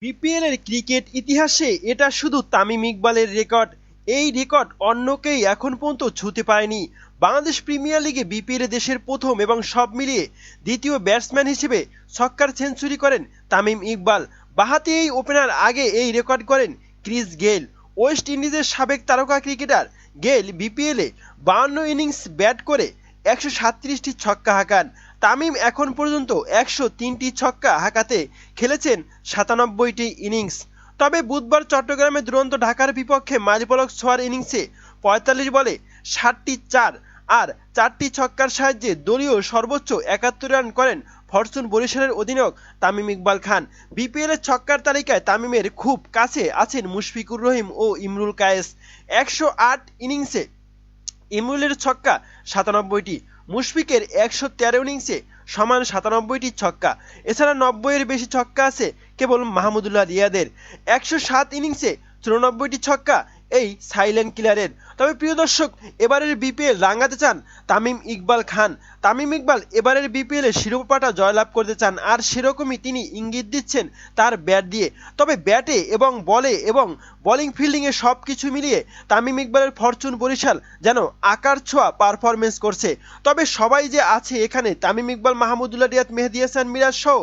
BPL এর cricket ইতিহাসে এটা শুধু তামিম ইকবালের রেকর্ড। এই রেকর্ড অন্য কেউ এখন পর্যন্ত ছুঁতে পারেনি। বাংলাদেশ প্রিমিয়ার লিগে বিপিএল এ দেশের প্রথম এবং সব মিলিয়ে দ্বিতীয় ব্যাটসম্যান হিসেবে ছক্কার সেঞ্চুরি করেন তামিম ইকবাল। বাঁহাতি এই ওপেনার আগে এই রেকর্ড করেন ক্রিস গেইল। ওয়েস্ট ইন্ডিজের সাবেক তারকা ক্রিকেটার গেইল বিপিএলে 52 ইনিংস ব্যাট করে 137টি ছক্কা হাঁকান। তামিম এখন পর্যন্ত 103টি ছক্কা হাঁকাতে খেলেছেন 97টি ইনিংস। তবে বুধবার চট্টগ্রামে দুরন্ত ঢাকার বিপক্ষে মাঝবলক ছোঁয়ার ইনিংসে 45 বলে 60টি চার আর 4টি ছক্কার সাহায্যে দলীয় সর্বোচ্চ 71 রান করেন ফরচুন বরিশালের অধিনায়ক তামিম ইকবাল খান। বিপিএল এর ছক্কার তালিকায় তামিমের খুব কাছে আছেন মুশফিকুর রহিম ও ইমরুল কায়েস। 108 ইনিংসে ইমরুলের ছক্কা 97টি, মুশফিকের 113 ইনিংসে সমান 97টি ছক্কা। এছাড়া 90-এর বেশি ছক্কা আছে কেবল মাহমুদুল্লাহ রিয়াদের। 107 ইনিংসে 94টি ছক্কা এই সাইলেন্ট কিলারের। তবে প্রিয় দর্শক, এবারের বিপিএল রাঙাতে চান তামিম ইকবাল খান। তামিম ইকবাল এবারের বিপিএল এ শিরোপাটা জয়লাভ করতে চান, আর সেরকমই তিনি ইঙ্গিত দিচ্ছেন তার ব্যাট দিয়ে। তবে ব্যাটে এবং বলে এবং বোলিং ফিল্ডিংয়ে সব কিছু মিলিয়ে তামিম ইকবালের ফরচুন বরিশাল যেন আকার ছোঁয়া পারফরমেন্স করছে। তবে সবাই যে আছে এখানে, তামিম ইকবাল, মাহমুদুল্লাহ রিয়াদ, মেহেদী হাসান মিরাজ সহ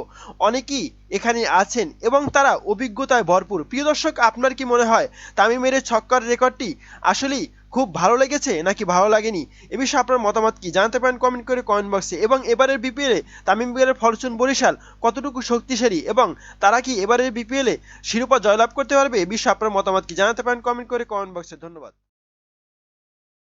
অনেকেই এখানে আছেন এবং তারা অভিজ্ঞতায় ভরপুর। প্রিয় দর্শক, আপনার কি মনে হয় তামিমের ছক্কার রেকর্ডটি আসলেই খুব ভালো লেগেছে নাকি ভালো লাগেনি? এ বিষয়ে আপনার মতামত কি জানাতে পারেন কমেন্ট করে কমেন্ট বক্সে। এবং এবারের বিপিএলে তামিম ইকবালের ফরচুন বরিশাল কতটুকু শক্তিশালী এবং তারা কি এবারের বিপিএলে শিরোপা জয়লাভ করতে পারবে? এ বিষয়ে আপনার মতামত কি জানাতে পারেন কমেন্ট করে কমেন্ট বক্সে। ধন্যবাদ।